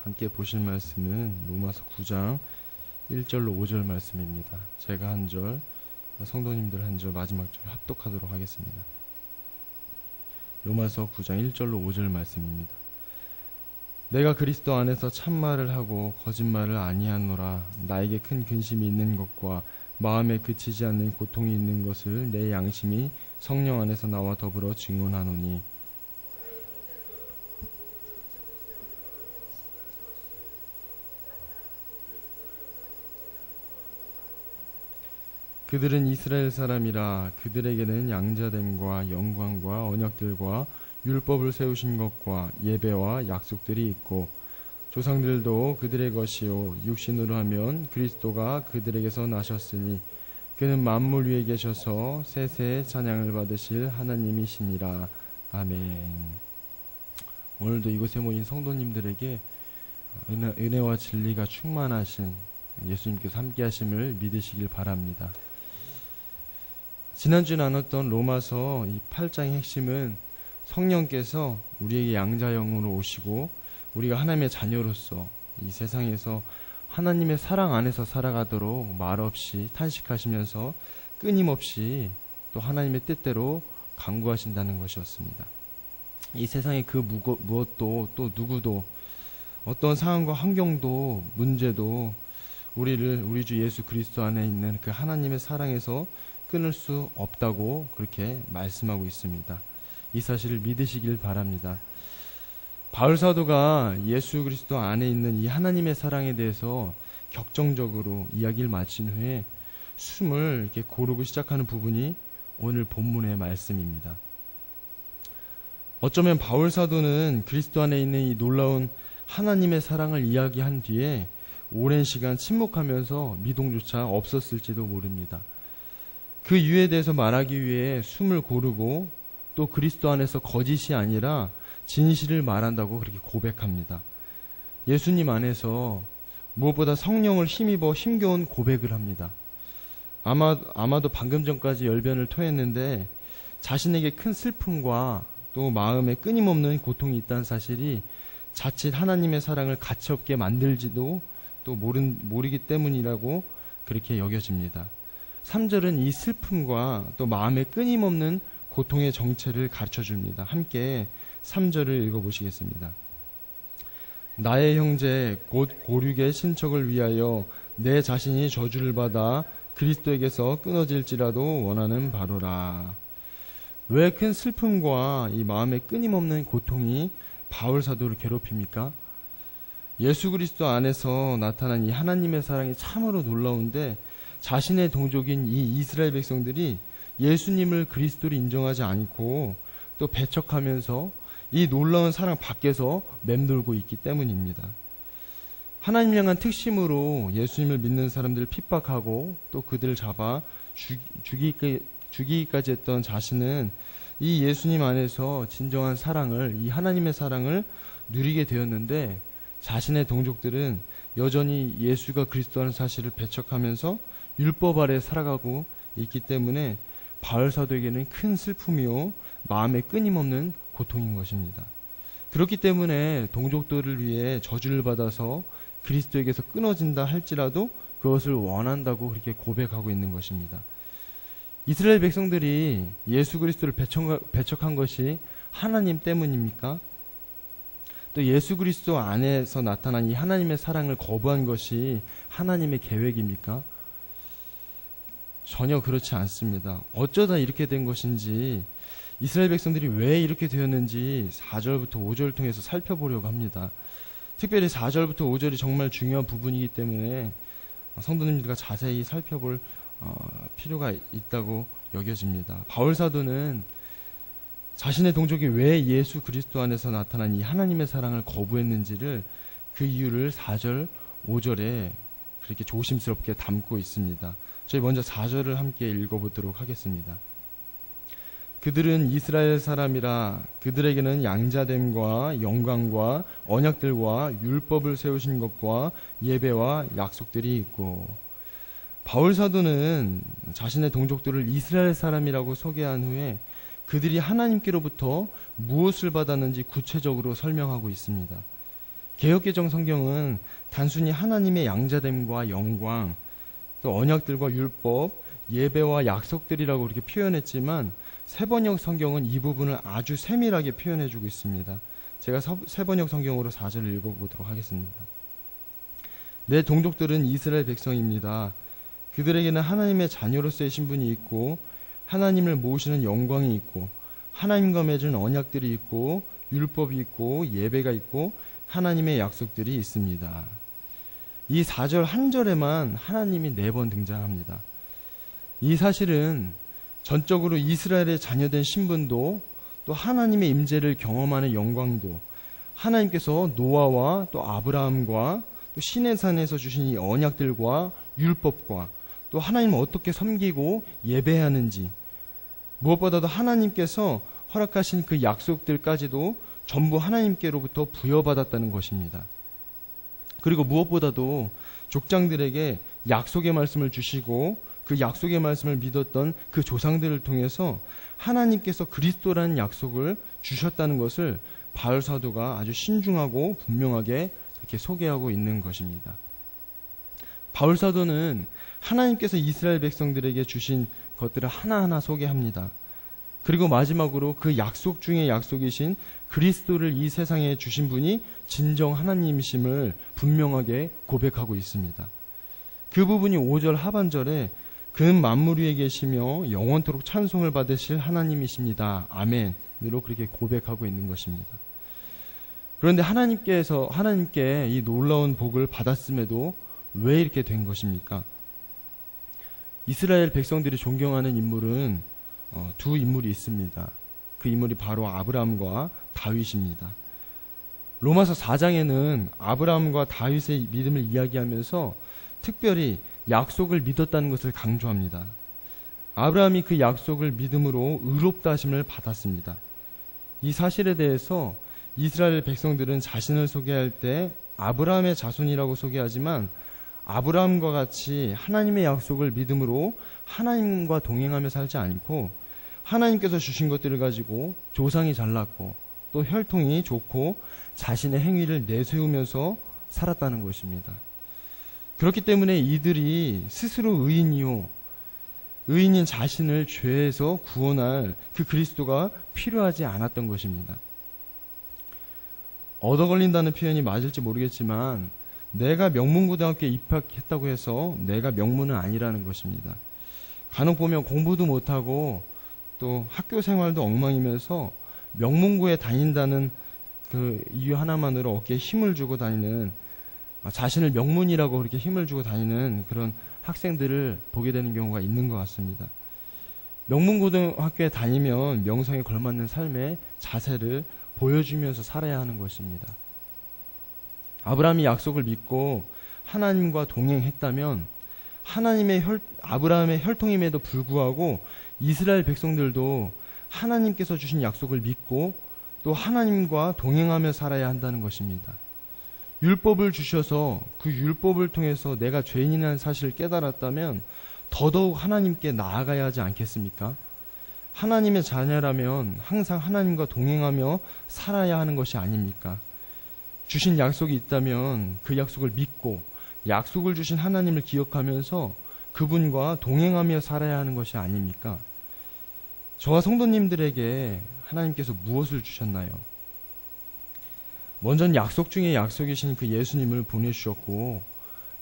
함께 보실 말씀은 로마서 9장 1절로 5절 말씀입니다. 제가 한 절, 성도님들 한 절, 마지막 절 합독하도록 하겠습니다. 로마서 9장 1절로 5절 말씀입니다. 내가 그리스도 안에서 참말을 하고 거짓말을 아니하노라. 나에게 큰 근심이 있는 것과 마음에 그치지 않는 고통이 있는 것을 내 양심이 성령 안에서 나와 더불어 증언하노니, 그들은 이스라엘 사람이라. 그들에게는 양자됨과 영광과 언약들과 율법을 세우신 것과 예배와 약속들이 있고, 조상들도 그들의 것이요 육신으로 하면 그리스도가 그들에게서 나셨으니 그는 만물 위에 계셔서 세세의 찬양을 받으실 하나님이시니라. 아멘. 오늘도 이곳에 모인 성도님들에게 은혜와 진리가 충만하신 예수님께서 함께 하심을 믿으시길 바랍니다. 지난주에 나눴던 로마서 이 8장의 핵심은 성령께서 우리에게 양자영으로 오시고 우리가 하나님의 자녀로서 이 세상에서 하나님의 사랑 안에서 살아가도록 말없이 탄식하시면서 끊임없이 또 하나님의 뜻대로 간구하신다는 것이었습니다. 이 세상의 그 무엇도 또 누구도 어떤 상황과 환경도 문제도 우리 주 예수 그리스도 안에 있는 그 하나님의 사랑에서 끊을 수 없다고 그렇게 말씀하고 있습니다. 이 사실을 믿으시길 바랍니다. 바울 사도가 예수 그리스도 안에 있는 이 하나님의 사랑에 대해서 격정적으로 이야기를 마친 후에 숨을 이렇게 고르고 시작하는 부분이 오늘 본문의 말씀입니다. 어쩌면 바울 사도는 그리스도 안에 있는 이 놀라운 하나님의 사랑을 이야기한 뒤에 오랜 시간 침묵하면서 미동조차 없었을지도 모릅니다. 그 이유에 대해서 말하기 위해 숨을 고르고 또 그리스도 안에서 거짓이 아니라 진실을 말한다고 그렇게 고백합니다. 예수님 안에서 무엇보다 성령을 힘입어 힘겨운 고백을 합니다. 아마도 방금 전까지 열변을 토했는데 자신에게 큰 슬픔과 또 마음에 끊임없는 고통이 있다는 사실이 자칫 하나님의 사랑을 가치없게 만들지도 또 모르기 때문이라고 그렇게 여겨집니다. 3절은 이 슬픔과 또 마음에 끊임없는 고통의 정체를 가르쳐줍니다. 함께 3절을 읽어보시겠습니다. 나의 형제 곧 고륙의 친척을 위하여 내 자신이 저주를 받아 그리스도에게서 끊어질지라도 원하는 바로라. 왜 큰 슬픔과 이 마음에 끊임없는 고통이 바울 사도를 괴롭힙니까? 예수 그리스도 안에서 나타난 이 하나님의 사랑이 참으로 놀라운데 자신의 동족인 이 이스라엘 백성들이 예수님을 그리스도로 인정하지 않고 또 배척하면서 이 놀라운 사랑 밖에서 맴돌고 있기 때문입니다. 하나님 향한 특심으로 예수님을 믿는 사람들을 핍박하고 또 그들을 잡아 죽이기까지 했던 자신은 이 예수님 안에서 진정한 사랑을, 이 하나님의 사랑을 누리게 되었는데 자신의 동족들은 여전히 예수가 그리스도라는 사실을 배척하면서 율법 아래 살아가고 있기 때문에 바울 사도에게는 큰 슬픔이요 마음에 끊임없는 고통인 것입니다. 그렇기 때문에 동족들을 위해 저주를 받아서 그리스도에게서 끊어진다 할지라도 그것을 원한다고 그렇게 고백하고 있는 것입니다. 이스라엘 백성들이 예수 그리스도를 배척한 것이 하나님 때문입니까? 또 예수 그리스도 안에서 나타난 이 하나님의 사랑을 거부한 것이 하나님의 계획입니까? 전혀 그렇지 않습니다. 어쩌다 이렇게 된 것인지, 이스라엘 백성들이 왜 이렇게 되었는지 4절부터 5절을 통해서 살펴보려고 합니다. 특별히 4절부터 5절이 정말 중요한 부분이기 때문에 성도님들과 자세히 살펴볼 필요가 있다고 여겨집니다. 바울 사도는 자신의 동족이 왜 예수 그리스도 안에서 나타난 이 하나님의 사랑을 거부했는지를 그 이유를 4절, 5절에 그렇게 조심스럽게 담고 있습니다. 저희 먼저 4절을 함께 읽어보도록 하겠습니다. 그들은 이스라엘 사람이라. 그들에게는 양자됨과 영광과 언약들과 율법을 세우신 것과 예배와 약속들이 있고. 바울 사도는 자신의 동족들을 이스라엘 사람이라고 소개한 후에 그들이 하나님께로부터 무엇을 받았는지 구체적으로 설명하고 있습니다. 개역개정 성경은 단순히 하나님의 양자됨과 영광, 또 언약들과 율법, 예배와 약속들이라고 그렇게 표현했지만 세번역 성경은 이 부분을 아주 세밀하게 표현해주고 있습니다. 제가 세번역 성경으로 4절을 읽어보도록 하겠습니다. 내 동족들은 이스라엘 백성입니다. 그들에게는 하나님의 자녀로서의 신분이 있고 하나님을 모시는 영광이 있고 하나님과 맺은 언약들이 있고 율법이 있고 예배가 있고 하나님의 약속들이 있습니다. 이 4절 한 절에만 하나님이 4번 등장합니다. 이 사실은 전적으로 이스라엘의 자녀된 신분도 또 하나님의 임재를 경험하는 영광도 하나님께서 노아와 또 아브라함과 또 시내산에서 주신 이 언약들과 율법과 또 하나님을 어떻게 섬기고 예배해야 하는지 무엇보다도 하나님께서 허락하신 그 약속들까지도 전부 하나님께로부터 부여받았다는 것입니다. 그리고 무엇보다도 족장들에게 약속의 말씀을 주시고 그 약속의 말씀을 믿었던 그 조상들을 통해서 하나님께서 그리스도라는 약속을 주셨다는 것을 바울 사도가 아주 신중하고 분명하게 이렇게 소개하고 있는 것입니다. 바울 사도는 하나님께서 이스라엘 백성들에게 주신 것들을 하나하나 소개합니다. 그리고 마지막으로 그 약속 중에 약속이신 그리스도를 이 세상에 주신 분이 진정 하나님이심을 분명하게 고백하고 있습니다. 그 부분이 5절 하반절에 그는 만물 위에 계시며 영원토록 찬송을 받으실 하나님이십니다. 아멘으로 그렇게 고백하고 있는 것입니다. 그런데 하나님께 이 놀라운 복을 받았음에도 왜 이렇게 된 것입니까? 이스라엘 백성들이 존경하는 인물은 두 인물이 있습니다. 그 인물이 바로 아브라함과 다윗입니다. 로마서 4장에는 아브라함과 다윗의 믿음을 이야기하면서 특별히 약속을 믿었다는 것을 강조합니다. 아브라함이 그 약속을 믿음으로 의롭다 하심을 받았습니다. 이 사실에 대해서 이스라엘 백성들은 자신을 소개할 때 아브라함의 자손이라고 소개하지만 아브라함과 같이 하나님의 약속을 믿음으로 하나님과 동행하며 살지 않고 하나님께서 주신 것들을 가지고 조상이 잘났고 또 혈통이 좋고 자신의 행위를 내세우면서 살았다는 것입니다. 그렇기 때문에 이들이 스스로 의인인 자신을 죄에서 구원할 그 그리스도가 필요하지 않았던 것입니다. 얻어 걸린다는 표현이 맞을지 모르겠지만 내가 명문고등학교에 입학했다고 해서 내가 명문은 아니라는 것입니다. 간혹 보면 공부도 못하고 또 학교 생활도 엉망이면서 명문고에 다닌다는 그 이유 하나만으로 어깨에 힘을 주고 다니는 자신을 명문이라고 그렇게 힘을 주고 다니는 그런 학생들을 보게 되는 경우가 있는 것 같습니다. 명문고등학교에 다니면 명성에 걸맞는 삶의 자세를 보여주면서 살아야 하는 것입니다. 아브라함이 약속을 믿고 하나님과 동행했다면 아브라함의 혈통임에도 불구하고 이스라엘 백성들도 하나님께서 주신 약속을 믿고 또 하나님과 동행하며 살아야 한다는 것입니다. 율법을 주셔서 그 율법을 통해서 내가 죄인이라는 사실을 깨달았다면 더더욱 하나님께 나아가야 하지 않겠습니까? 하나님의 자녀라면 항상 하나님과 동행하며 살아야 하는 것이 아닙니까? 주신 약속이 있다면 그 약속을 믿고 약속을 주신 하나님을 기억하면서 그분과 동행하며 살아야 하는 것이 아닙니까? 저와 성도님들에게 하나님께서 무엇을 주셨나요? 먼저는 약속 중에 약속이신 그 예수님을 보내주셨고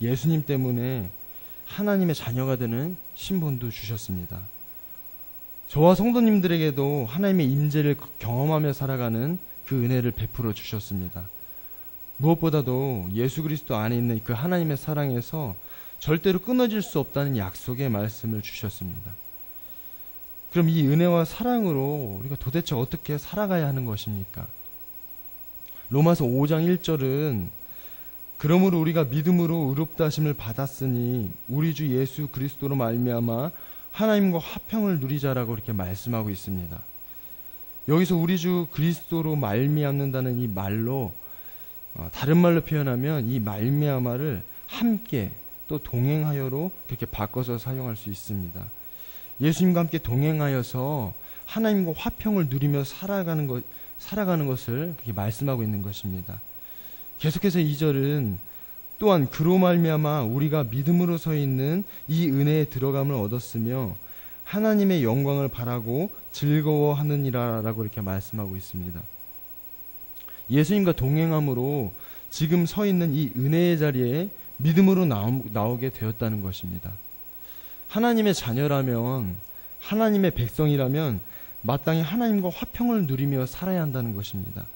예수님 때문에 하나님의 자녀가 되는 신분도 주셨습니다. 저와 성도님들에게도 하나님의 임재를 경험하며 살아가는 그 은혜를 베풀어 주셨습니다. 무엇보다도 예수 그리스도 안에 있는 그 하나님의 사랑에서 절대로 끊어질 수 없다는 약속의 말씀을 주셨습니다. 그럼 이 은혜와 사랑으로 우리가 도대체 어떻게 살아가야 하는 것입니까? 로마서 5장 1절은 그러므로 우리가 믿음으로 의롭다 하심을 받았으니 우리 주 예수 그리스도로 말미암아 하나님과 화평을 누리자라고 이렇게 말씀하고 있습니다. 여기서 우리 주 그리스도로 말미암는다는 이 말로 다른 말로 표현하면 이 말미암아를 함께 또 동행하여로 그렇게 바꿔서 사용할 수 있습니다. 예수님과 함께 동행하여서 하나님과 화평을 누리며 살아가는 것을 그렇게 말씀하고 있는 것입니다. 계속해서 2절은 또한 그로 말미암아 우리가 믿음으로 서 있는 이 은혜에 들어감을 얻었으며 하나님의 영광을 바라고 즐거워하느니라 라고 이렇게 말씀하고 있습니다. 예수님과 동행함으로 지금 서 있는 이 은혜의 자리에 믿음으로 나오게 되었다는 것입니다. 하나님의 자녀라면, 하나님의 백성이라면 마땅히 하나님과 화평을 누리며 살아야 한다는 것입니다.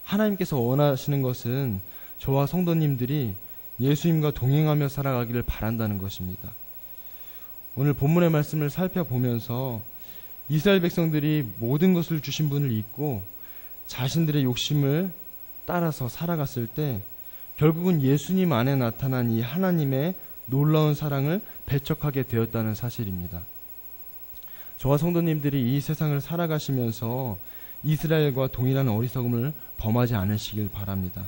하나님께서 원하시는 것은 저와 성도님들이 예수님과 동행하며 살아가기를 바란다는 것입니다. 오늘 본문의 말씀을 살펴보면서 이스라엘 백성들이 모든 것을 주신 분을 잊고 자신들의 욕심을 따라서 살아갔을 때 결국은 예수님 안에 나타난 이 하나님의 놀라운 사랑을 배척하게 되었다는 사실입니다. 저와 성도님들이 이 세상을 살아가시면서 이스라엘과 동일한 어리석음을 범하지 않으시길 바랍니다.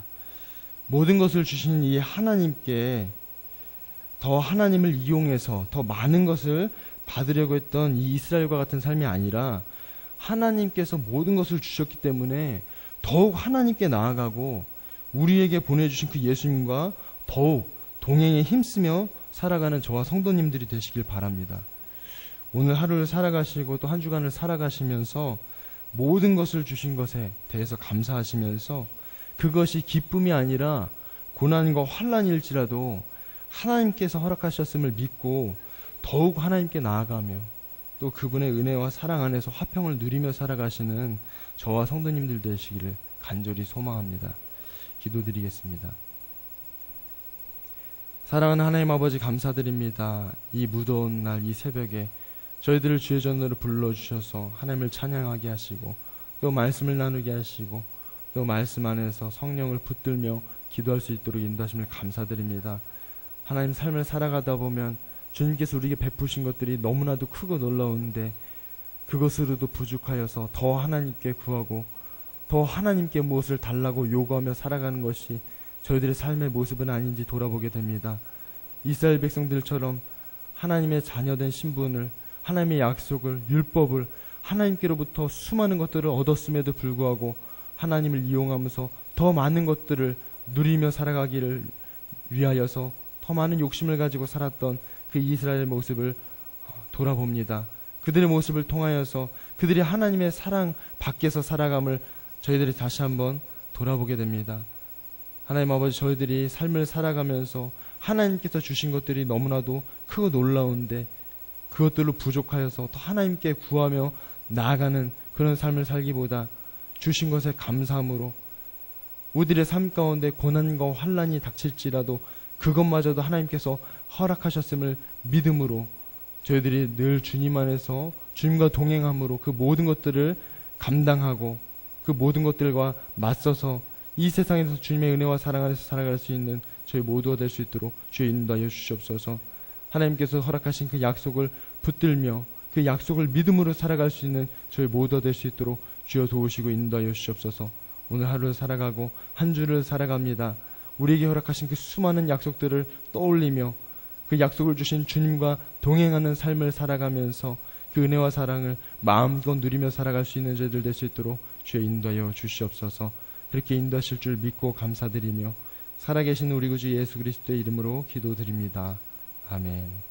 모든 것을 주신 이 하나님께 더 하나님을 이용해서 더 많은 것을 받으려고 했던 이 이스라엘과 같은 삶이 아니라 하나님께서 모든 것을 주셨기 때문에 더욱 하나님께 나아가고 우리에게 보내주신 그 예수님과 더욱 동행에 힘쓰며 살아가는 저와 성도님들이 되시길 바랍니다. 오늘 하루를 살아가시고 또 한 주간을 살아가시면서 모든 것을 주신 것에 대해서 감사하시면서 그것이 기쁨이 아니라 고난과 환난일지라도 하나님께서 허락하셨음을 믿고 더욱 하나님께 나아가며 또 그분의 은혜와 사랑 안에서 화평을 누리며 살아가시는 저와 성도님들 되시기를 간절히 소망합니다. 기도드리겠습니다. 사랑하는 하나님 아버지, 감사드립니다. 이 무더운 날 이 새벽에 저희들을 주의 전으로 불러주셔서 하나님을 찬양하게 하시고 또 말씀을 나누게 하시고 또 말씀 안에서 성령을 붙들며 기도할 수 있도록 인도하심을 감사드립니다. 하나님, 삶을 살아가다 보면 주님께서 우리에게 베푸신 것들이 너무나도 크고 놀라운데 그것으로도 부족하여서 더 하나님께 구하고 더 하나님께 무엇을 달라고 요구하며 살아가는 것이 저희들의 삶의 모습은 아닌지 돌아보게 됩니다. 이스라엘 백성들처럼 하나님의 자녀된 신분을, 하나님의 약속을, 율법을, 하나님께로부터 수많은 것들을 얻었음에도 불구하고 하나님을 이용하면서 더 많은 것들을 누리며 살아가기를 위하여서 더 많은 욕심을 가지고 살았던 그 이스라엘의 모습을 돌아봅니다. 그들의 모습을 통하여서 그들이 하나님의 사랑 밖에서 살아감을 저희들이 다시 한번 돌아보게 됩니다. 하나님 아버지, 저희들이 삶을 살아가면서 하나님께서 주신 것들이 너무나도 크고 놀라운데 그것들로 부족하여서 더 하나님께 구하며 나아가는 그런 삶을 살기보다 주신 것에 감사함으로 우리들의 삶 가운데 고난과 환난이 닥칠지라도 그것마저도 하나님께서 허락하셨음을 믿음으로 저희들이 늘 주님 안에서 주님과 동행함으로 그 모든 것들을 감당하고 그 모든 것들과 맞서서 이 세상에서 주님의 은혜와 사랑 안에서 살아갈 수 있는 저희 모두가 될 수 있도록 주의 인도하여 주시옵소서. 하나님께서 허락하신 그 약속을 붙들며 그 약속을 믿음으로 살아갈 수 있는 저희 모두가 될 수 있도록 주여 도우시고 인도하여 주시옵소서. 오늘 하루를 살아가고 한 주를 살아갑니다. 우리에게 허락하신 그 수많은 약속들을 떠올리며 그 약속을 주신 주님과 동행하는 삶을 살아가면서 그 은혜와 사랑을 마음껏 누리며 살아갈 수 있는 저희들 될 수 있도록 주여 인도하여 주시옵소서. 그렇게 인도하실 줄 믿고 감사드리며 살아계신 우리 구주 예수 그리스도의 이름으로 기도드립니다. 아멘.